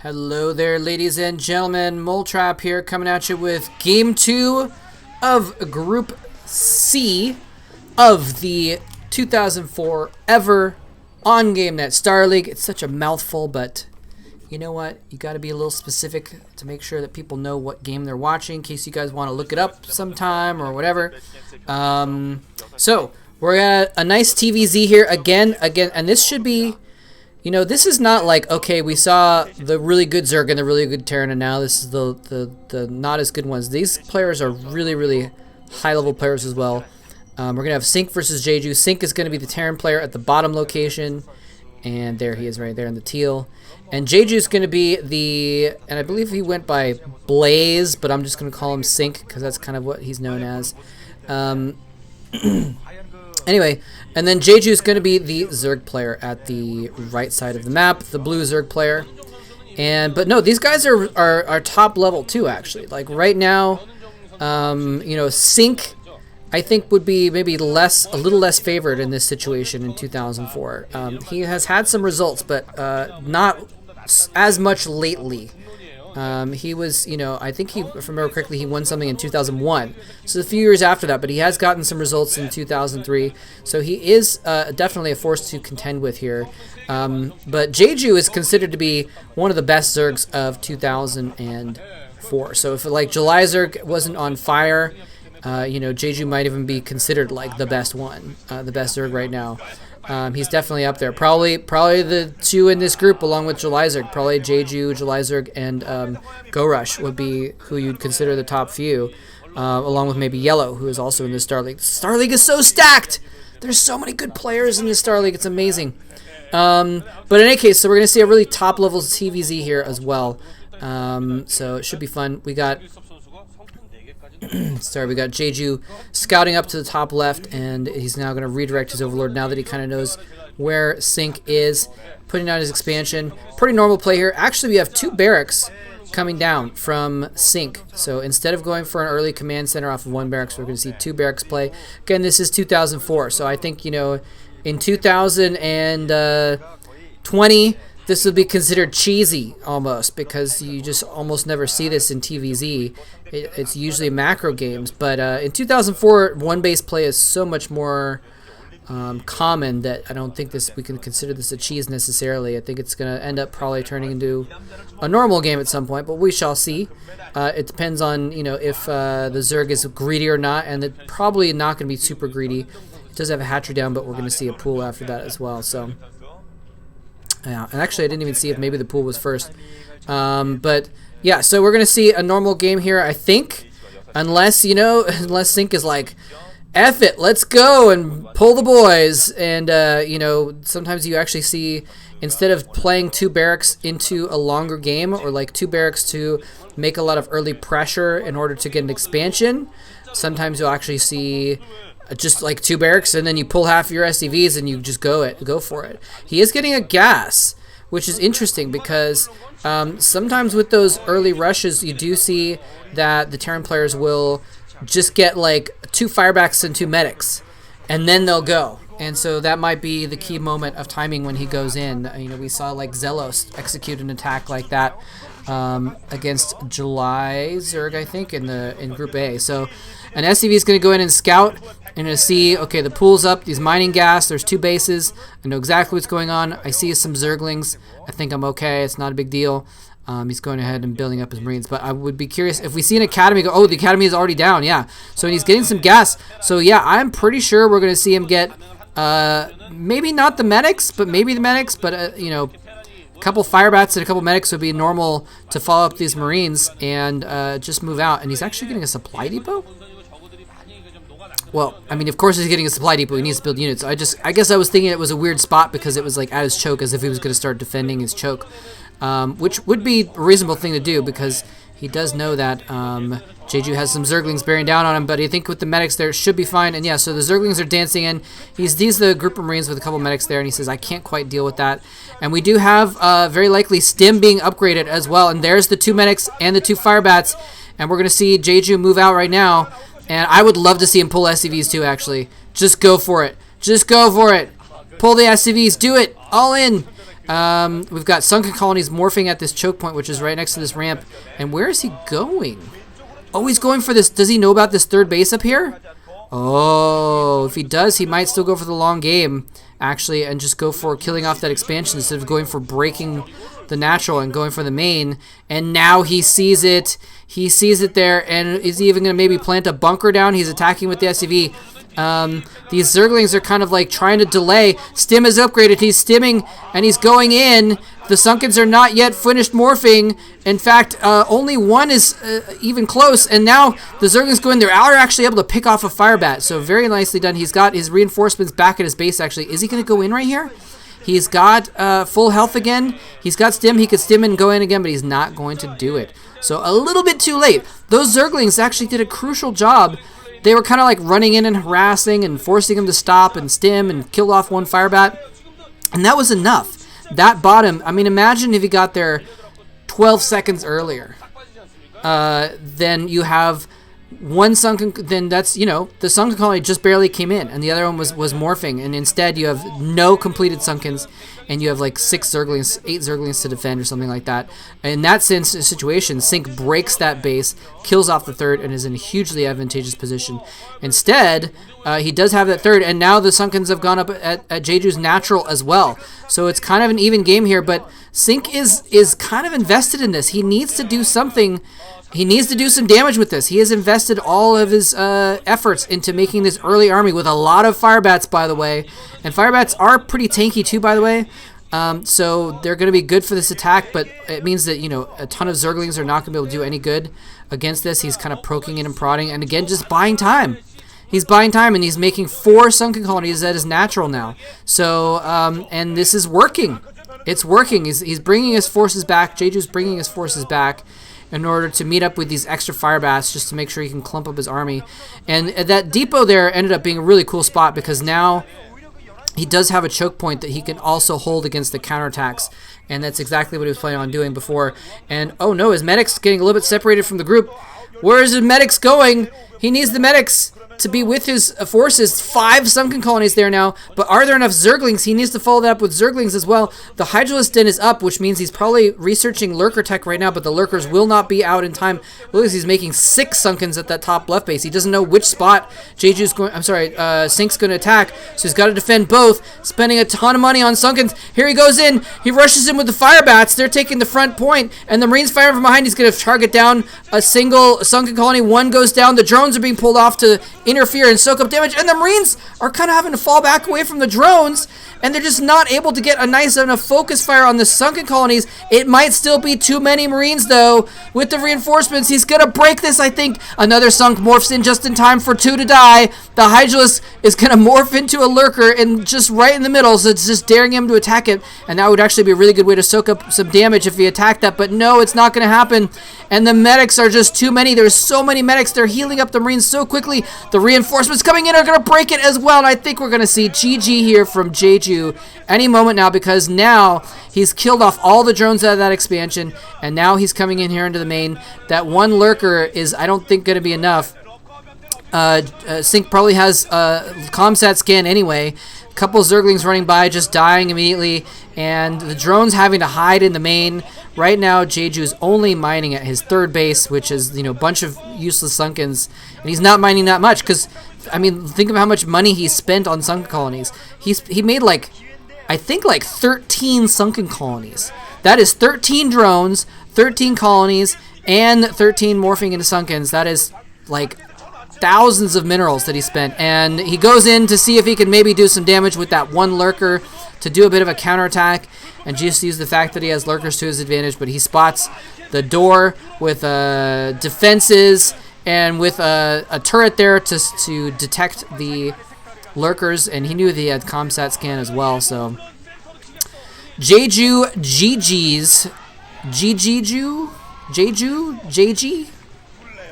Hello there, ladies and gentlemen. Moletrap here, coming at you with Game 2 of Group C of the 2004 ever on GameNet Star League. It's such a mouthful, but you know what? You got to be a little specific to make sure that people know what game they're watching, in case you guys want to look it up sometime or whatever. So we're at a nice TVZ here again, and this should be. You know, this is not like, okay, we saw the really good Zerg and the really good Terran, and now this is the not as good ones. These players are really high-level players as well. We're going to have Sync versus Jeju. Sync is going to be the Terran player at the bottom location, and there he is right there in the teal. And Jeju is going to be the, and I believe he went by Blaze, but I'm just going to call him Sync because that's kind of what he's known as. Anyway, and then Jeju is going to be the Zerg player at the right side of the map, the blue Zerg player. But no, these guys are top level too, actually. Like right now, you know, Sync, I think would be maybe a little less favored in this situation in 2004. He has had some results, but not as much lately. He was, you know, I think he, if I remember correctly, he won something in 2001. So a few years after that, but he has gotten some results in 2003. So he is definitely a force to contend with here. But Jeju is considered to be one of the best Zergs of 2004. So if like July Zerg wasn't on fire, you know, Jeju might even be considered like the best one, the best Zerg right now. He's definitely up there. Probably the two in this group, along with July Zerg. Probably Jeju, July Zerg, and Go Rush would be who you'd consider the top few, along with maybe Yellow, who is also in the Star League. Star League is so stacked. There's so many good players in the Star League. It's amazing. But in any case, so we're gonna see a really top level TVZ here as well. So it should be fun. We got. Sorry, we got Jeju scouting up to the top left, and he's now going to redirect his Overlord now that he kind of knows where Sync is, putting out his expansion. Pretty normal play here. Actually, we have two barracks coming down from Sync. So instead of going for an early command center off of one barracks, we're going to see two barracks play. Again, this is 2004, so I think, you know, in 2020, this would be considered cheesy almost, because you just almost never see this in TVZ. It's usually macro games, but in 2004, one-base play is so much more common that I don't think we can consider this a cheese necessarily. I think it's going to end up probably turning into a normal game at some point, but we shall see. It depends on, you know, if the Zerg is greedy or not, and it's probably not going to be super greedy. It does have a hatchery down, but we're going to see a pool after that as well. So. Yeah, and actually I didn't even see if maybe the pool was first. But yeah, so we're gonna see a normal game here, I think, unless, you know, unless Sync is like, F it, let's go and pull the boys. And you know, sometimes you actually see, instead of playing two barracks into a longer game, or like two barracks to make a lot of early pressure in order to get an expansion, sometimes you'll actually see just like two barracks, and then you pull half your SCVs and you just go for it. He is getting a gas, which is interesting because sometimes with those early rushes, you do see that the Terran players will just get like two firebacks and two medics, and then they'll go. And so that might be the key moment of timing when he goes in. You know, we saw like Zelos execute an attack like that against July Zerg, I think, in Group A. So an SCV is going to go in and scout and to see, okay, the pool's up, he's mining gas, there's two bases, I know exactly what's going on, I see some Zerglings, I think I'm okay, it's not a big deal. He's going ahead and building up his Marines, but I would be curious if we see an Academy go, oh, the Academy is already down, yeah. So he's getting some gas, so yeah, I'm pretty sure we're going to see him get, maybe not the medics, but maybe the medics, but, you know, a couple firebats and a couple medics would be normal to follow up these Marines and just move out. And he's actually getting a supply depot? Well, I mean, of course he's getting a supply depot. He needs to build units. I guess I was thinking it was a weird spot because it was like at his choke, as if he was going to start defending his choke, which would be a reasonable thing to do because he does know that Jeju has some Zerglings bearing down on him, but I think with the medics there, it should be fine. And yeah, so the Zerglings are dancing in. These are the group of Marines with a couple medics there, and he says, I can't quite deal with that. And we do have very likely Stim being upgraded as well, and there's the two medics and the two firebats, and we're going to see Jeju move out right now. And I would love to see him pull SCVs too, actually. Just go for it. Just go for it. Pull the SCVs. Do it. All in. We've got Sunken Colonies morphing at this choke point, which is right next to this ramp. And where is he going? Oh, he's going for this. Does he know about this third base up here? Oh, if he does, he might still go for the long game, actually, and just go for killing off that expansion instead of going for breaking the natural and going for the main. And now he sees it. He sees it there, and is he even going to maybe plant a bunker down? He's attacking with the SCV. These Zerglings are kind of like trying to delay. Stim is upgraded. He's stimming, and he's going in. The Sunkens are not yet finished morphing. In fact, only one is even close, and now the Zerglings go in. They are actually able to pick off a Fire Bat, so very nicely done. He's got his reinforcements back at his base, actually. Is he going to go in right here? He's got full health again. He's got stim. He could stim and go in again, but he's not going to do it. So a little bit too late. Those Zerglings actually did a crucial job. They were kind of like running in and harassing and forcing him to stop and stim and kill off one Fire Bat. And that was enough. That bottom, I mean, imagine if he got there 12 seconds earlier. Then you have one Sunken, then that's, you know, the Sunken Colony just barely came in, and the other one was morphing, and instead you have no completed Sunkens, and you have like 6 Zerglings, 8 Zerglings to defend or something like that. In that situation, Sync breaks that base, kills off the third, and is in a hugely advantageous position. Instead, he does have that third, and now the Sunkens have gone up at Jeju's natural as well. So it's kind of an even game here, but Sync is kind of invested in this. He needs to do something. He needs to do some damage with this. He has invested all of his efforts into making this early army with a lot of Fire Bats, by the way. And Fire Bats are pretty tanky too, by the way. So they're going to be good for this attack, but it means that, you know, a ton of Zerglings are not going to be able to do any good against this. He's kind of poking in and prodding, and again, just buying time. He's buying time, and he's making 4 Sunken Colonies that is natural now. So, and this is working. It's working. He's bringing his forces back. Jeju's bringing his forces back in order to meet up with these extra Fire Bats just to make sure he can clump up his army. And that depot there ended up being a really cool spot because now he does have a choke point that he can also hold against the counterattacks. And that's exactly what he was planning on doing before. And, oh no, his medic's getting a little bit separated from the group. Where is his medics going? He needs the medics to be with his forces. 5 Sunken Colonies there now, but are there enough Zerglings? He needs to follow that up with Zerglings as well. The Hydralisk Den is up, which means he's probably researching Lurker tech right now, but the Lurkers will not be out in time. Look, he's making 6 Sunkens at that top left base. He doesn't know which spot Jeju's going, Sync's going to attack, so he's got to defend both, spending a ton of money on Sunkens. Here he goes in. He rushes in with the Fire Bats. They're taking the front point, and the Marines firing from behind. He's going to target down a single Sunken Colony. One goes down. The drones are being pulled off to interfere and soak up damage, and the Marines are kind of having to fall back away from the drones, and they're just not able to get a nice enough focus fire on the Sunken Colonies. It might still be too many Marines, though. With the reinforcements, he's going to break this, I think. Another Sunk morphs in just in time for 2 to die. The Hydralisk is going to morph into a Lurker and just right in the middle, so it's just daring him to attack it, and that would actually be a really good way to soak up some damage if he attacked that, but no, it's not going to happen, and the medics are just too many. There's so many medics. They're healing up the Marines so quickly. The reinforcements coming in are going to break it as well, and I think we're going to see GG here from Jeju any moment now, because now he's killed off all the drones out of that expansion, and now he's coming in here into the main. That one Lurker is, I don't think, going to be enough. Sync probably has Comsat scan anyway. A couple Zerglings running by, just dying immediately, and the drones having to hide in the main. Right now, Jeju is only mining at his third base, which is, you know, a bunch of useless Sunkens, and he's not mining that much because, I mean, think of how much money he spent on Sunken Colonies. He made like, I think like 13 Sunken Colonies. That is 13 drones, 13 colonies, and 13 morphing into Sunkens. That is like thousands of minerals that he spent, and he goes in to see if he can maybe do some damage with that one Lurker to do a bit of a counterattack and just use the fact that he has Lurkers to his advantage, but he spots the door with defenses and with a turret there to detect the Lurkers, and he knew that he had Comsat scan as well, so Jeju GG's JG?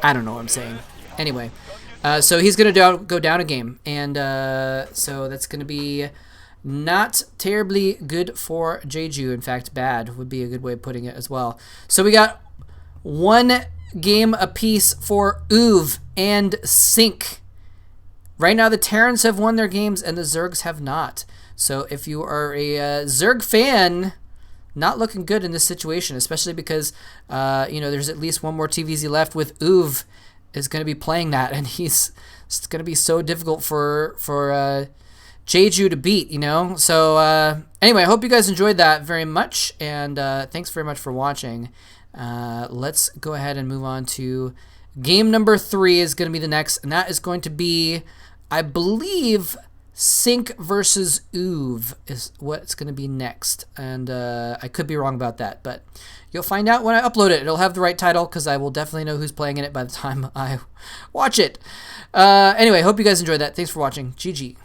I don't know what I'm saying. Anyway, so he's going to go down a game, and so that's going to be not terribly good for Jeju. In fact, bad would be a good way of putting it as well. So we got 1 game apiece for Uv and Sync. Right now, the Terrans have won their games, and the Zergs have not. So if you are a Zerg fan, not looking good in this situation, especially because, there's at least one more TVZ left with Uv is going to be playing that, and it's going to be so difficult for Jeju to beat, So anyway, I hope you guys enjoyed that very much, and thanks very much for watching. Let's go ahead and move on to game number 3 is going to be the next, and that is going to be, I believe, Sync versus Uv is what's going to be next, and I could be wrong about that, but you'll find out when I upload it. It'll have the right title because I will definitely know who's playing in it by the time I watch it. Anyway, hope you guys enjoyed that. Thanks for watching. GG.